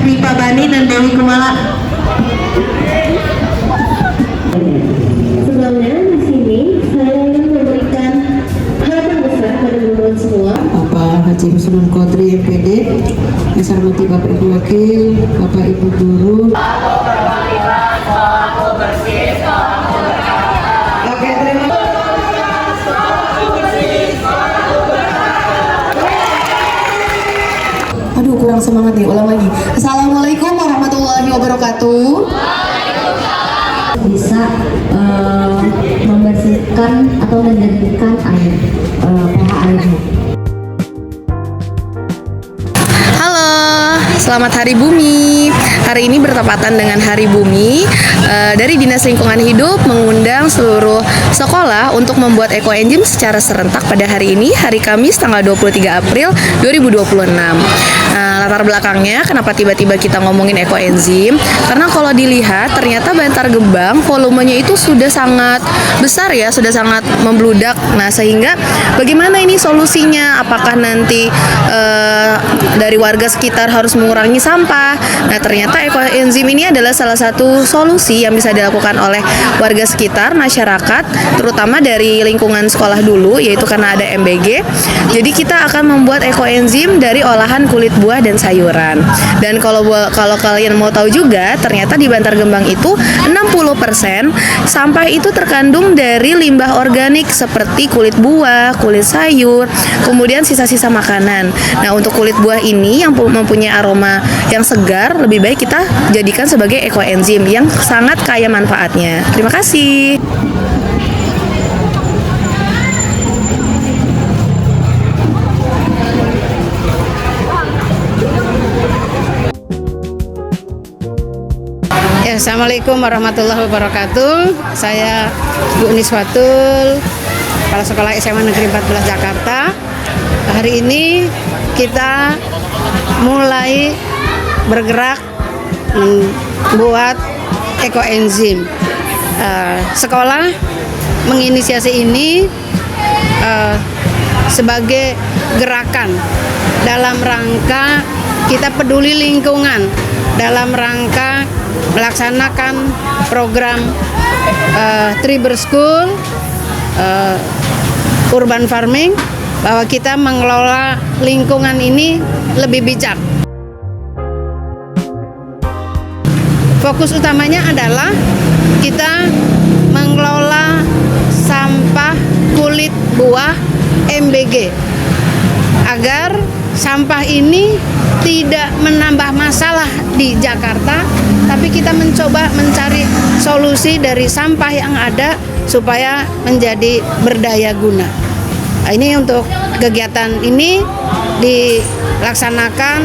Rifa Bani dan Dewi Kumala. Sebelumnya di sini saya ingin memberikan harapan besar pada teman-teman semua. Bapak Haji Husnul Qadri MPD, yang saya hormati Bapak Ibu Wakil, Bapak Ibu Guru. Oke, terima kasih. Aduh, kurang semangat nih, ulang lagi. Assalamualaikum warahmatullahi wabarakatuh. Bisa membersihkan atau menjernihkan air pH airnya. Halo, selamat Hari Bumi. Hari ini bertepatan dengan Hari Bumi. Dari Dinas Lingkungan Hidup mengundang seluruh sekolah untuk membuat ekoenzim secara serentak pada hari ini, hari Kamis tanggal 23 April 2026. Latar belakangnya kenapa tiba-tiba kita ngomongin ekoenzim? Karena kalau dilihat ternyata Bantar Gebang volumenya itu sudah sangat besar ya, sudah sangat membludak. Nah, sehingga bagaimana ini solusinya? Apakah nanti dari warga sekitar harus mengurangi sampah? Nah, ternyata ekoenzim ini adalah salah satu solusi yang bisa dilakukan oleh warga sekitar, masyarakat, terutama dari lingkungan sekolah dulu, yaitu karena ada MBG. Jadi kita akan membuat ekoenzim dari olahan kulit buah dan sayuran. Dan kalau kalian mau tahu juga, ternyata di Bantar Gebang itu 60% sampah itu terkandung dari limbah organik seperti kulit buah, kulit sayur, kemudian sisa-sisa makanan. Nah, untuk kulit buah ini yang mempunyai aroma yang segar, lebih baik kita jadikan sebagai ekoenzim yang sangat kaya manfaatnya. Terima kasih. Assalamualaikum warahmatullahi wabarakatuh. Saya Bu Niswatul, Kepala Sekolah SMA Negeri 14 Jakarta. Hari ini kita mulai bergerak membuat ekoenzim. Sekolah menginisiasi ini sebagai gerakan dalam rangka kita peduli lingkungan, dalam rangka melaksanakan program Tree School urban farming, bahwa kita mengelola lingkungan ini lebih bijak. Fokus utamanya adalah kita mengelola sampah kulit buah MBG agar sampah ini tidak menambah masalah di Jakarta, tapi kita mencoba mencari solusi dari sampah yang ada supaya menjadi berdaya guna. Nah, ini untuk kegiatan ini dilaksanakan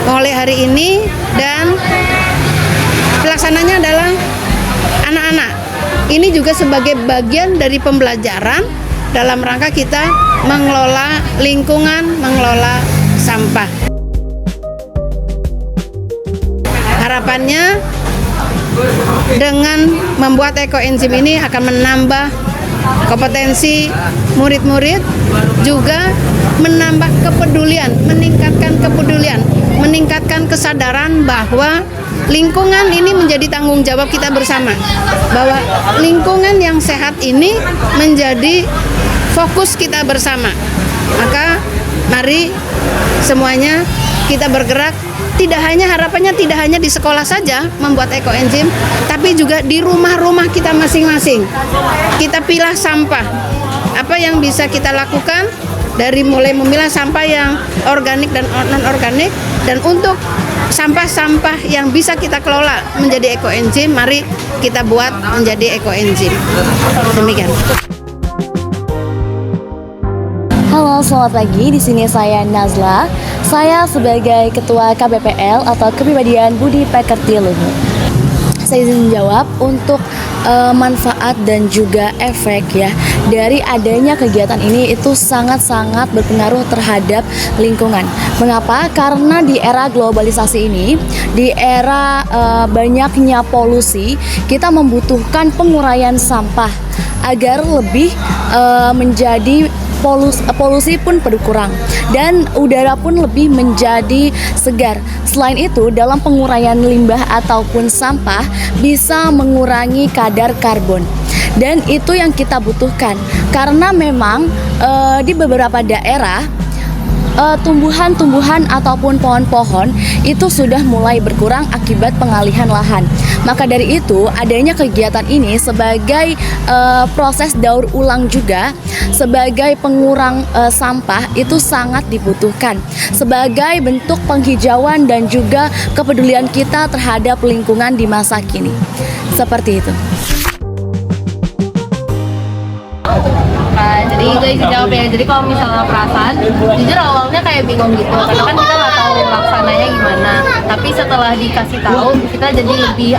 mulai hari ini, dan pelaksananya adalah anak-anak. Ini juga sebagai bagian dari pembelajaran dalam rangka kita mengelola lingkungan, mengelola sampah. Harapannya dengan membuat ekoenzim ini akan menambah kompetensi murid-murid, juga menambah kepedulian, meningkatkan kesadaran bahwa lingkungan ini menjadi tanggung jawab kita bersama, bahwa lingkungan yang sehat ini menjadi fokus kita bersama. Maka mari semuanya kita bergerak, harapannya tidak hanya di sekolah saja membuat ekoenzim, tapi juga di rumah-rumah kita masing-masing. Kita pilah sampah. Apa yang bisa kita lakukan, dari mulai memilah sampah yang organik dan non-organik, dan untuk sampah-sampah yang bisa kita kelola menjadi ekoenzim, mari kita buat menjadi ekoenzim. Demikian. Halo, selamat pagi. Di sini saya Nazla. Saya sebagai Ketua KBPL atau Kepribadian Budi Pekerti Luhur. Saya izin menjawab untuk manfaat dan juga efek ya dari adanya kegiatan ini itu sangat-sangat berpengaruh terhadap lingkungan. Mengapa? Karena di era globalisasi ini, di era banyaknya polusi, kita membutuhkan penguraian sampah agar lebih menjadi polusi pun berkurang dan udara pun lebih menjadi segar. Selain itu, dalam penguraian limbah ataupun sampah bisa mengurangi kadar karbon. Dan itu yang kita butuhkan karena memang di beberapa daerah tumbuhan-tumbuhan ataupun pohon-pohon itu sudah mulai berkurang akibat pengalihan lahan. Maka dari itu adanya kegiatan ini sebagai proses daur ulang juga, sebagai pengurang sampah itu sangat dibutuhkan sebagai bentuk penghijauan dan juga kepedulian kita terhadap lingkungan di masa kini. Seperti itu. Jadi gue isi jawab ya. Jadi kalau misalnya perasaan, jujur awalnya kayak bingung gitu, karena kan kita nggak tahu laksananya gimana. Tapi setelah dikasih tahu, kita jadi lebih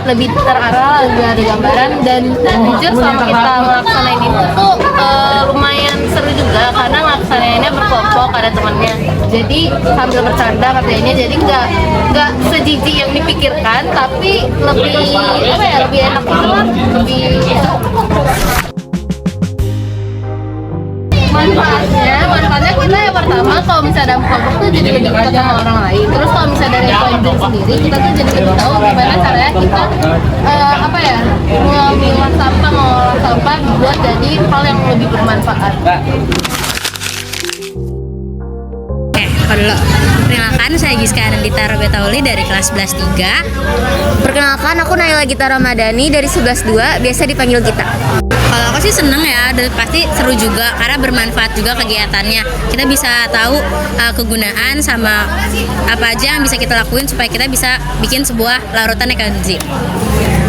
lebih terarah, lebih ada gambaran. Dan jujur selama kita ngelaksanain itu tuh lumayan seru juga, karena ngelaksanainnya berkelompok, ada temannya. Jadi sambil bercanda katanya, jadi nggak sejijik yang dipikirkan, tapi lebih lebih enak gitu lah, lebih manfaatnya kita yang pertama kalau misalnya dalam kelompok tuh jadi lebih dekat sama orang lain. Terus kalau misalnya dari eco-engine sendiri kita tuh jadi lebih tahu gimana caranya kita memilah sampah, mengolah sampah buat jadi hal yang lebih bermanfaat. Perkenalkan, saya Giska Arendita Robetauli dari kelas 11-3. Perkenalkan, aku Naila Gita Ramadhani dari 11-2, biasa dipanggil Gita. Kalau aku sih seneng ya, dan pasti seru juga karena bermanfaat juga kegiatannya. Kita bisa tahu kegunaan sama apa aja yang bisa kita lakuin supaya kita bisa bikin sebuah larutan eco-enzim.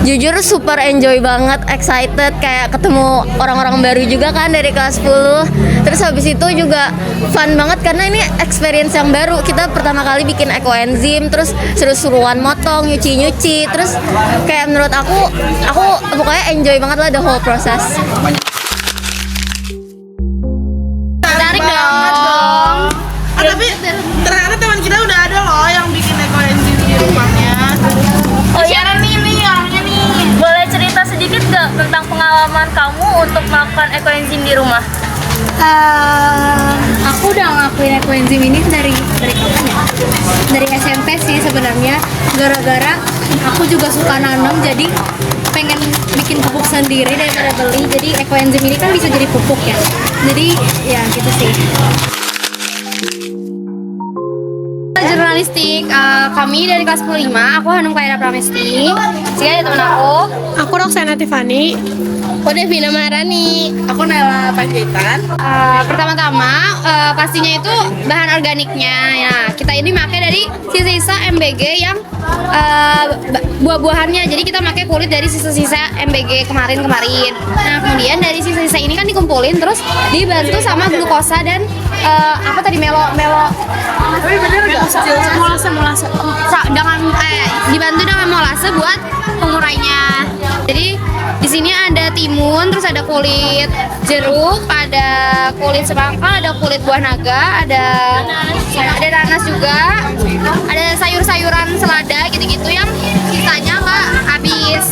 Jujur super enjoy banget, excited, kayak ketemu orang-orang baru juga kan dari kelas 10. Terus habis itu juga fun banget karena ini experience yang baru. Kita pertama kali bikin eco-enzim, terus seru-seruan motong, nyuci-nyuci. Terus kayak menurut aku pokoknya enjoy banget lah the whole process. Tarik dong. Tapi ternyata teman kita udah ada loh yang bikin eco-enzim di rumahnya. Oh iya nih orangnya nih. Boleh cerita sedikit gak tentang pengalaman kamu untuk melakukan eco-enzim di rumah? Aku udah ngelakuin eco-enzim ini dari kapan ya? Dari SMP sih sebenarnya. Gara-gara aku juga suka nanam, jadi pengen bikin pupuk sendiri daripada beli. Jadi eco-enzim ini kan bisa jadi pupuk ya. Jadi ya gitu sih. Jurnalistik, kami dari kelas 15, aku Hanum Kaira Pramesti. Sini ada temen aku Roxana Tiffany. Aku Devina Maharani. Aku Naila Panjaitan. Pertama-tama pastinya itu bahan organiknya. Ya, kita ini pakai dari sisa-sisa MBG yang buah-buahannya. Jadi kita pakai kulit dari sisa-sisa MBG kemarin. Nah, kemudian dari sisa-sisa ini kan dikumpulin terus dibantu sama glukosa dan molase. Dibantu dengan molase buat pengurainya. Jadi di sini ada timun, terus ada kulit jeruk, ada kulit semangka, ada kulit buah naga, ada nanas juga, ada sayur-sayuran selada gitu-gitu yang sisanya nggak habis.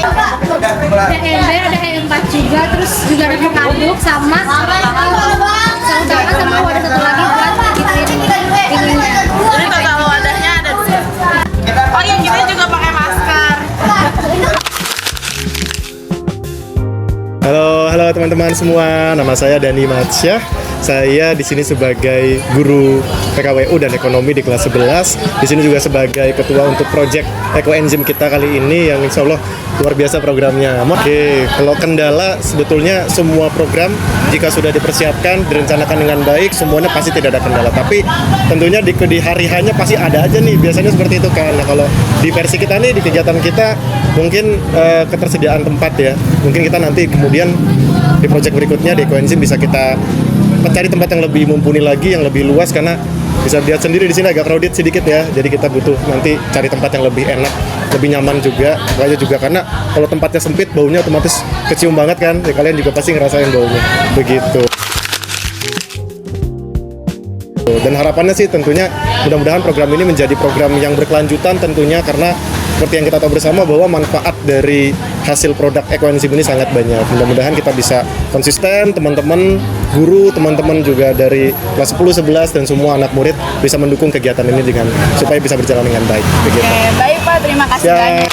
Ada ember, ada empat juga, terus juga ada pengaduk sama wadah satu lagi buat ininya. Jadi total wadahnya ada di sini. Oh yang kita juga pakai masker. Halo teman-teman semua, nama saya Dani Matsyah. Saya di sini sebagai guru PKWU dan ekonomi di kelas 11. Di sini juga sebagai ketua untuk project eco-enzim kita kali ini yang insya Allah luar biasa programnya. Oke, kalau kendala sebetulnya semua program jika sudah dipersiapkan, direncanakan dengan baik, semuanya pasti tidak ada kendala. Tapi tentunya di hari hanya pasti ada aja nih, biasanya seperti itu kan. Nah, kalau di versi kita nih, di kegiatan kita mungkin ketersediaan tempat ya. Mungkin kita nanti kemudian di project berikutnya di eco-enzim bisa kita mencari tempat yang lebih mumpuni lagi, yang lebih luas, karena bisa lihat sendiri di sini agak crowded sedikit ya. Jadi kita butuh nanti cari tempat yang lebih enak, lebih nyaman juga. Makanya juga karena kalau tempatnya sempit, baunya otomatis kecium banget kan. Ya, kalian juga pasti ngerasain baunya. Begitu. Dan harapannya sih tentunya mudah-mudahan program ini menjadi program yang berkelanjutan tentunya, karena seperti yang kita tahu bersama bahwa manfaat dari hasil produk ekoenzim ini sangat banyak. Mudah-mudahan kita bisa konsisten, teman-teman guru, teman-teman juga dari kelas 10, 11 dan semua anak murid bisa mendukung kegiatan ini dengan supaya bisa berjalan dengan baik. Begitu. Baik Pak, terima kasih Ya. banyak.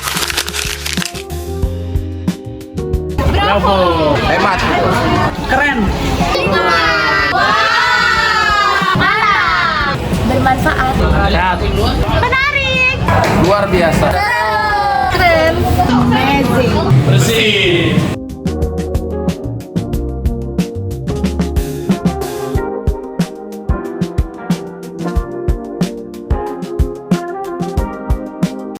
Bravo. Hemat. Keren. Bermanfaat. Sehat. Menarik. Luar biasa. Keren. Amazing. Bersih.